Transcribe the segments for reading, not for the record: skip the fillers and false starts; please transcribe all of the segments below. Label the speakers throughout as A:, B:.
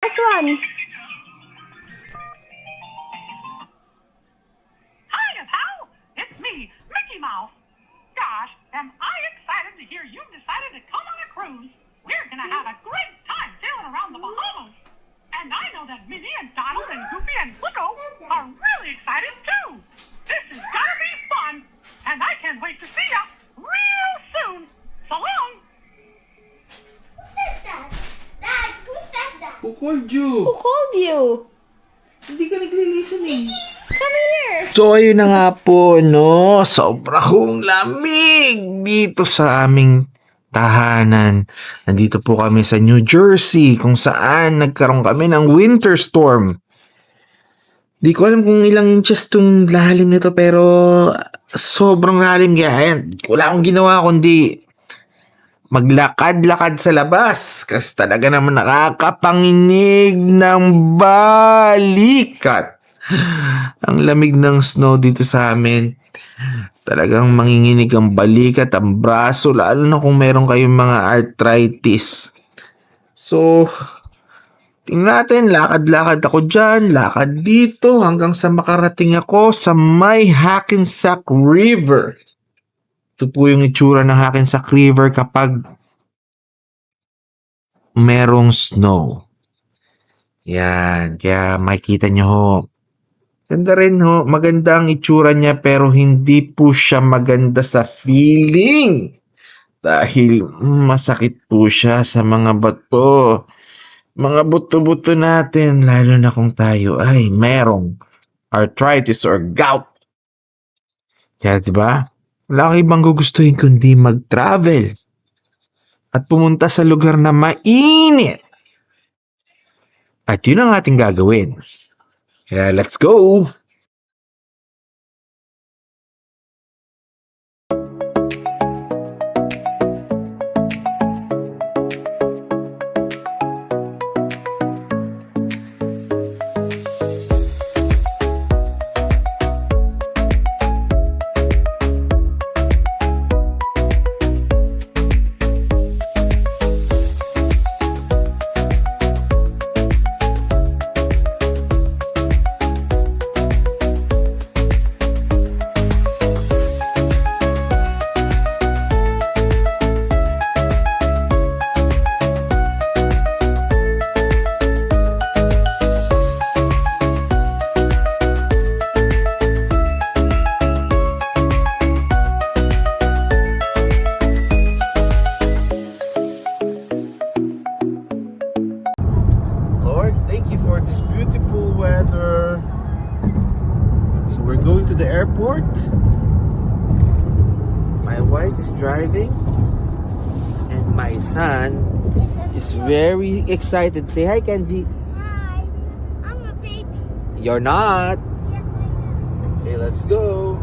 A: Last one.
B: Hiya, pal. It's me, Mickey Mouse. Gosh, am I excited to hear you've decided to come on a cruise. We're gonna have a great time sailing around the Bahamas. And I know that Minnie and Donald and Goofy and Slicko are really excited too. This is gonna be fun, and I can't wait to see ya real soon. So long.
C: Who said that? Dad, who said that?
D: Who called
A: Who
D: you?
A: called you?
D: Hindi ka nagli-listen eh.
A: Come here.
D: So, ayun na nga po, no? Sobrang lamig dito sa aming tahanan. Nandito po kami sa New Jersey kung saan nagkaroon kami ng winter storm. Di ko alam kung ilang inches tong lalim nito pero sobrang lalim kaya ayan, wala akong ginawa kundi maglakad-lakad sa labas kasi talaga naman nakakapanginig ng balikat. Ang lamig ng snow dito sa amin. Talagang manginginig ang balikat, ang braso, lalo na kung meron kayong mga arthritis. So, tingnan natin, lakad-lakad ako dyan, lakad dito, hanggang sa makarating ako sa may Hackensack River. Ito po yung itsura ng Hackensack River kapag merong snow. Yan, kaya makikita nyo ho. Ganda rin ho, maganda ang itsura niya pero hindi po siya maganda sa feeling. Dahil masakit po siya sa mga bato. Mga buto-buto natin, lalo na kung tayo ay merong arthritis or gout. Kaya diba, wala kang ibang gugustuhin kundi mag-travel at pumunta sa lugar na mainit. At yun ang ating gagawin. Kaya let's go! Lord, thank you for this beautiful weather. So we're going to the airport. My wife is driving and my son is very excited. Say hi, Kenji.
C: Hi, I'm a baby.
D: You're not.
C: Yes, I am.
D: Okay, let's go.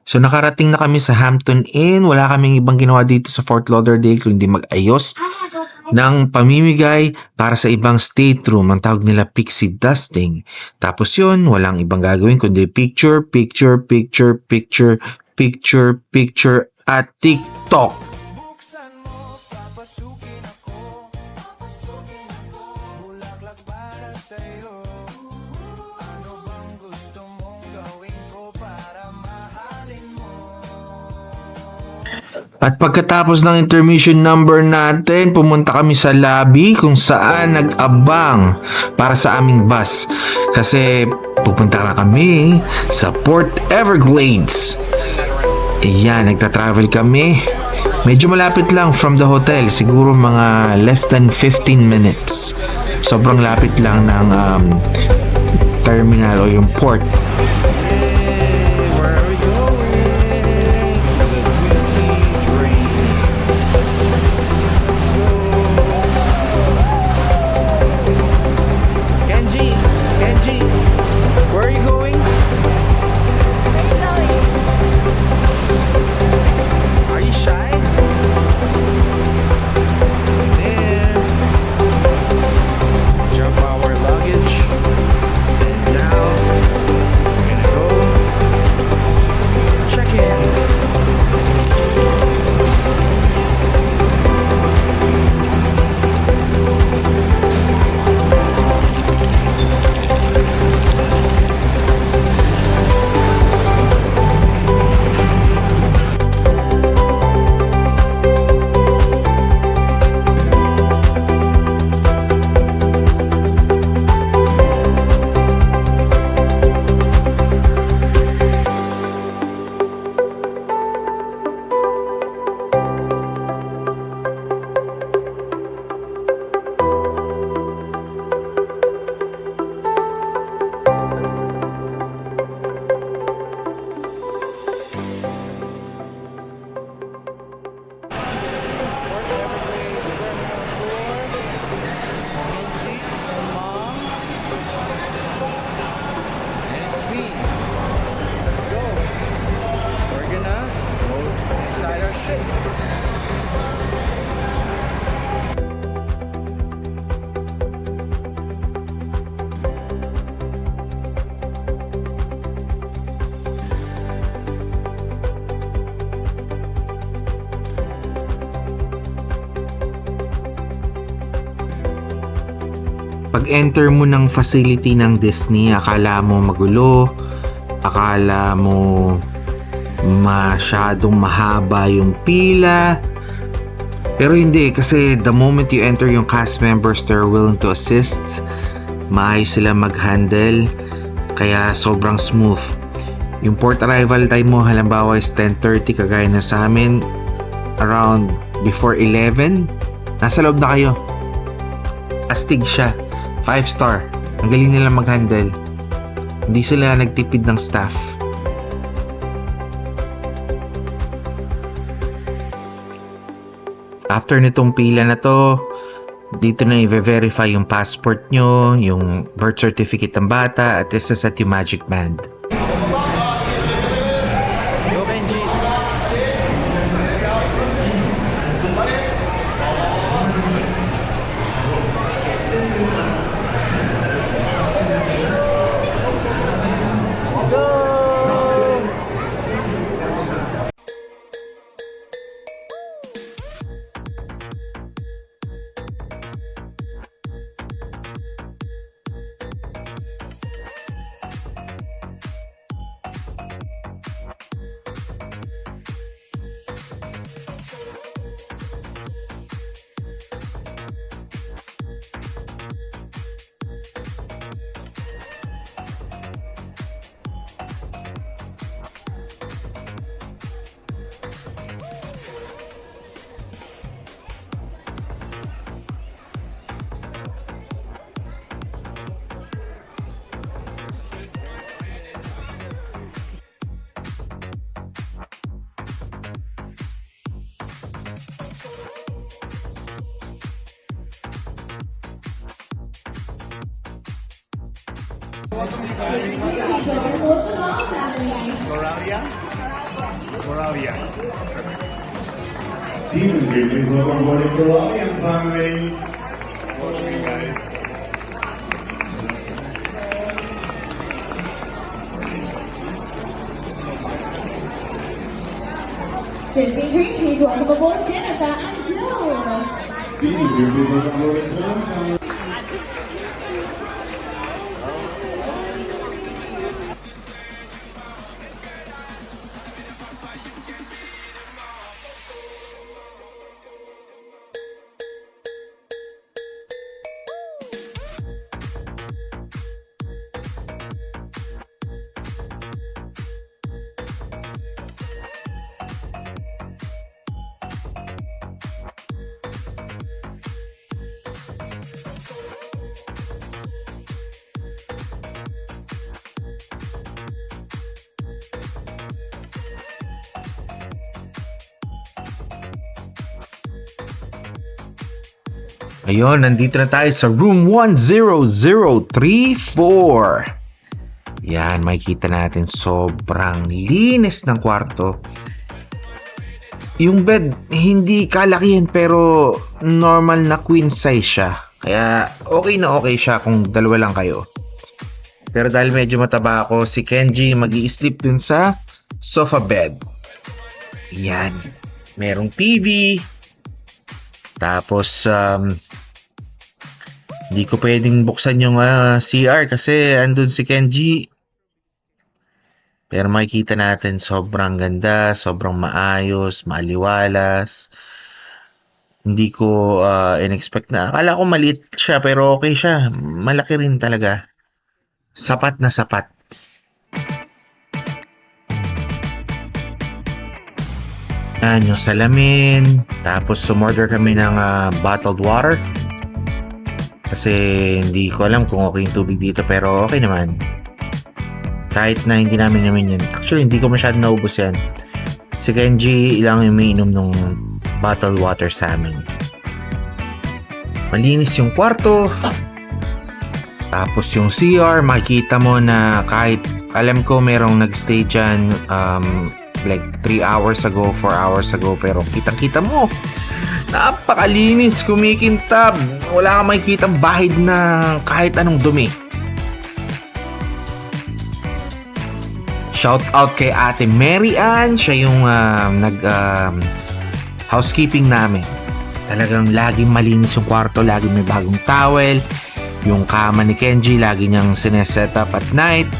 D: So nakarating na kami sa Hampton Inn. Wala kaming ibang ginawa dito sa Fort Lauderdale kundi mag-ayos ng pamimigay para sa ibang stateroom. Ang tawag nila pixie dusting. Tapos yun, walang ibang gagawin kundi picture, picture, picture, picture, picture at TikTok.
A: Buksan mo, papasukin ako. Bulaklak para sa'yo. Ano bang gusto mong gawin ko para mahalin mo?
D: At pagkatapos ng intermission number natin, pumunta kami sa lobby kung saan nag-abang para sa aming bus. Kasi pupunta na kami sa Port Everglades. Ayan, nagta-travel kami. Medyo malapit lang from the hotel. Siguro mga less than 15 minutes. Sobrang lapit lang ng terminal o yung port.
A: Kenji, where are you going? Are you shy? Then jump our luggage. And now we're gonna go check in. And it's me. Let's go. We're gonna go inside our ship.
D: Pag-enter mo ng facility ng Disney, akala mo magulo, akala mo masyadong mahaba yung pila. Pero hindi, kasi the moment you enter yung cast members, they're willing to assist. Maayos sila mag-handle, kaya sobrang smooth. Yung port arrival time mo halimbawa is 10:30, kagaya na sa amin, around before 11, nasa loob na kayo. Astig siya. 5-star. Ang galing nila mag-handle. Hindi sila nagtipid ng staff. After nitong pila na to, dito na i-verify yung passport nyo, yung birth certificate ng bata, at isaset yung magic band.
A: Go, Benji.
E: Moravia. Please welcome boarding Corallian family. Follow me, guys.
F: Disney Dream, please welcome aboard Jennifer and Jill.
D: Ayun, nandito na tayo sa room 10034. Yan, makikita natin sobrang linis ng kwarto. Yung bed, hindi kalakihan pero normal na queen size siya. Kaya okay na okay siya kung dalawa lang kayo. Pero dahil medyo mataba ako, si Kenji mag-i-sleep dun sa sofa bed. Yan, merong TV. Tapos, hindi ko pwedeng buksan yung CR kasi andun si Kenji. Pero makikita natin sobrang ganda, sobrang maayos, maliwalas. Hindi ko in-expect na. Akala ko maliit siya pero okay siya. Malaki rin talaga. Sapat na sapat. Yan yung salamin. Tapos sumorder kami ng bottled water. Kasi hindi ko alam kung okay yung tubig dito. Pero okay naman. Kahit na hindi namin namin yan. Actually hindi ko masyadong naubos yan. Si Kenji lang yung umiinom ng bottled water sa amin. Malinis yung kwarto. Tapos yung CR, makikita mo na kahit alam ko merong nagstay dyan like 3 hours ago, 4 hours ago, pero kitang-kita mo napakalinis, kumikintab, wala kang makikitang bahid na kahit anong dumi. Shout out kay Ate Mary Ann, siya yung housekeeping namin. Talagang laging malinis yung kwarto, laging may bagong towel. Yung kama ni Kenji, lagi niyang sineset up at night.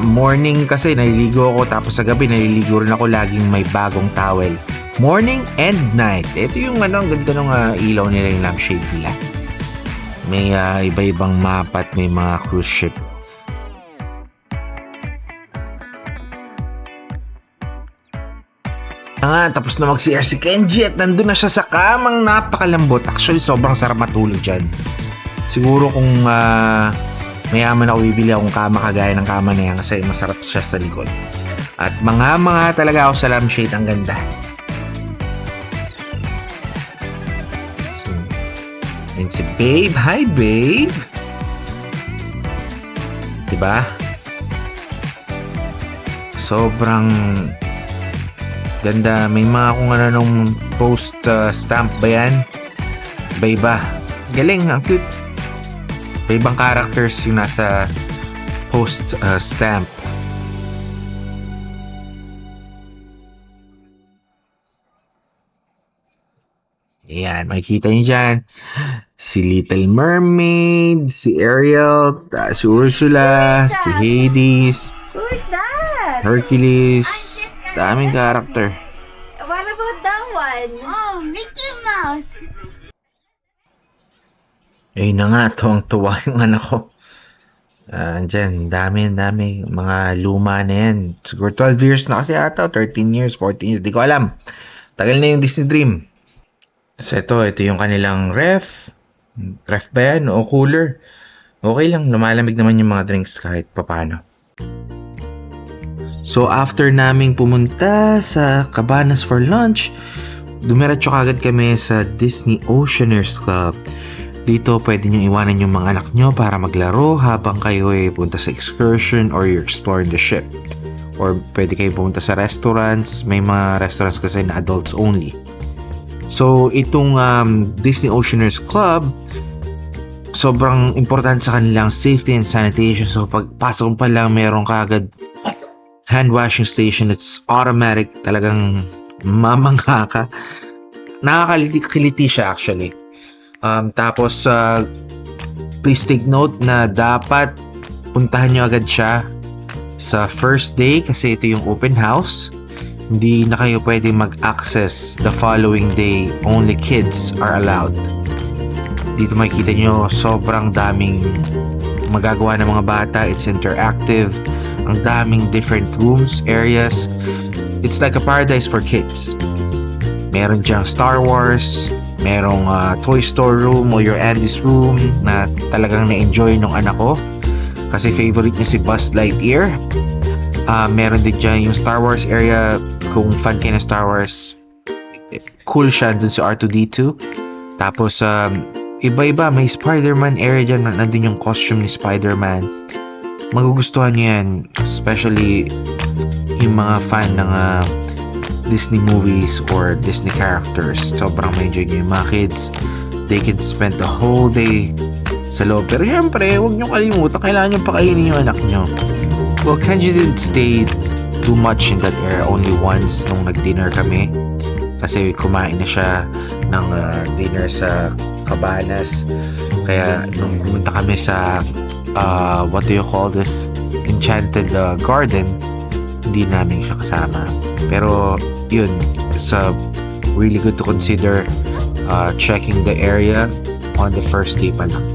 D: Morning kasi naliligo ako, tapos sa gabi naliligo rin ako, laging may bagong towel. Morning and night. Ito yung ang ganda ng ilaw nila, yung lampshade nila. May iba-ibang map at may mga cruise ship. Tapos na mag-CR si Kenji at nandun na siya sa kamang napakalambot. Actually, sobrang sarap matulog dyan. Siguro kung mayaman ako, bibili akong kama kagaya ng kama na yan kasi masarap siya sa likod. At mga talaga ako sa lampshade, ang ganda. So, and si Babe, hi Babe! Diba? Sobrang ganda. May mga kung ano nung post stamp ba yan? Iba-iba. Galing, ang cute. Ibang characters yung nasa post stamp. Ayan, makikita nyo dyan. Si Little Mermaid, si Ariel, si Ursula, si Hades,
C: Who is that?
D: Hercules. Daming character.
C: What about that one? Oh, Mickey Mouse.
D: Ayun na nga, tuwang-tuwa yung anak ko. Andyan, dami. Mga luma na yan. Siguro 12 years na kasi ata, 13 years, 14 years. Di ko alam. Tagal na yung Disney Dream. So ito yung kanilang ref. Ref ba yan? O cooler? Okay lang, lumalamig naman yung mga drinks kahit papano. So after naming pumunta sa Cabanas for lunch, dumiretso kagad kami sa Disney Oceaners Club. Dito pwede nyo iwanan yung mga anak nyo para maglaro habang kayo ay punta sa excursion or you're exploring the ship. Or pwede kayo pumunta sa restaurants. May mga restaurants kasi na adults only. So itong Disney Oceaners Club, sobrang important sa kanilang safety and sanitation. So pagpasok pa lang meron kagad hand washing station. It's automatic. Talagang mamangha ka. Nakakakiliti siya actually. Tapos, please take note na dapat puntahan nyo agad siya sa first day kasi ito yung open house. Hindi na kayo pwede mag-access the following day. Only kids are allowed. Dito makikita nyo sobrang daming magagawa ng mga bata. It's interactive. Ang daming different rooms, areas. It's like a paradise for kids. Meron diyang Star Wars, merong Toy Story room o your Andy's room na talagang na-enjoy nung anak ko kasi favorite niya si Buzz Lightyear. Meron din dyan yung Star Wars area. Kung fan kayo ng Star Wars, cool siya dun sa R2-D2. Tapos iba-iba, may Spider-Man area dyan. Nandun yung costume ni Spider-Man. Magugustuhan niyo yan, especially yung mga fan ng Disney movies or Disney characters. Sobrang ma-enjoy nyo yung mga kids. They can spend the whole day sa loob. Pero syempre, huwag nyo kalimutan, kailangan nyo pakainin yung anak nyo. Well, Kenji didn't stay too much in that area. Only once nung nag-dinner kami. Kasi kumain na siya ng dinner sa Cabanas. Kaya nung pumunta kami sa what do you call this? Enchanted Garden, hindi namin siya kasama. Pero yun, it's really good to consider checking the area on the first day pa lang.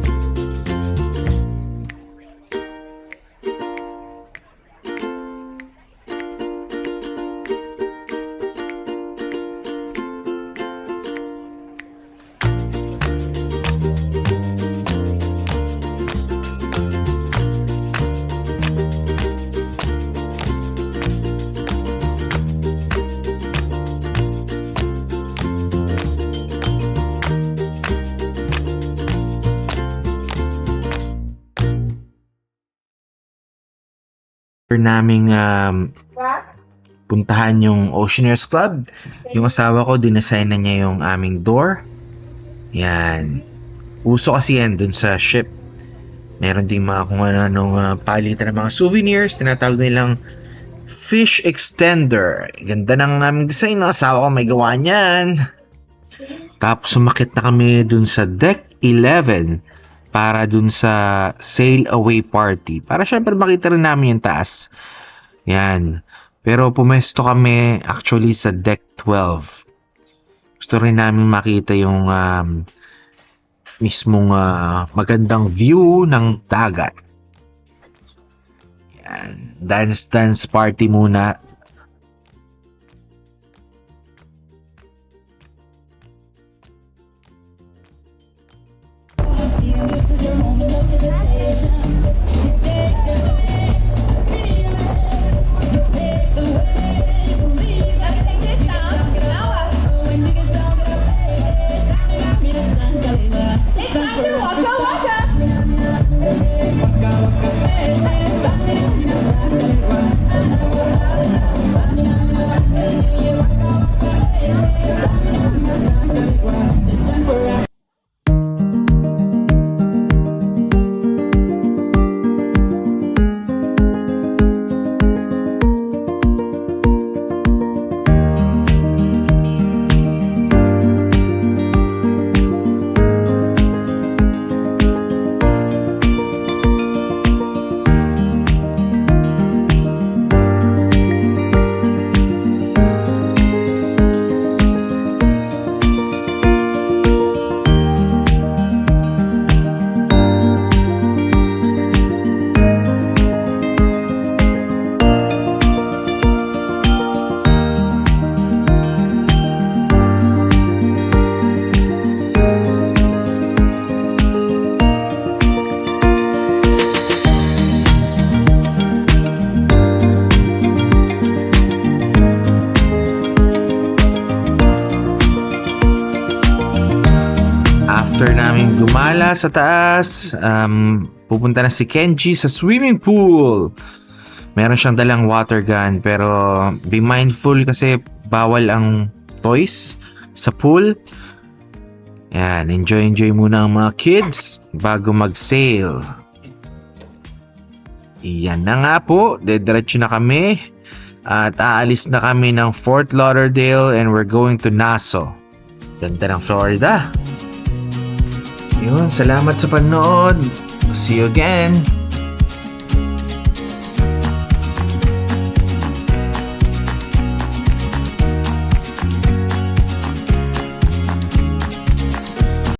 D: Naming puntahan yung Oceaneers Club. Yung asawa ko, dinesign na niya yung aming door. Yan. Uso kasi yan dun sa ship. Meron ding mga kung ano palitan ng mga souvenirs. Tinatawag nilang fish extender. Ganda ng aming design. Ng asawa ko may gawa niyan. Tapos sumakit na kami dun sa deck 11 para dun sa sail away party. Para syempre makita rin namin yung taas. Yan. Pero pumesto kami actually sa deck 12. Gusto rin namin makita yung mismong magandang view ng dagat. Yan. Dance party muna. After namin gumala sa taas, pupunta na si Kenji sa swimming pool. Meron siyang dalang water gun, pero be mindful kasi bawal ang toys sa pool. Yan, enjoy muna ang mga kids bago mag-sail. Yan na nga po, dediretso na kami At aalis na kami ng Fort Lauderdale and we're going to Nassau. Ganda ng Florida. Yun, salamat sa panood. See you again.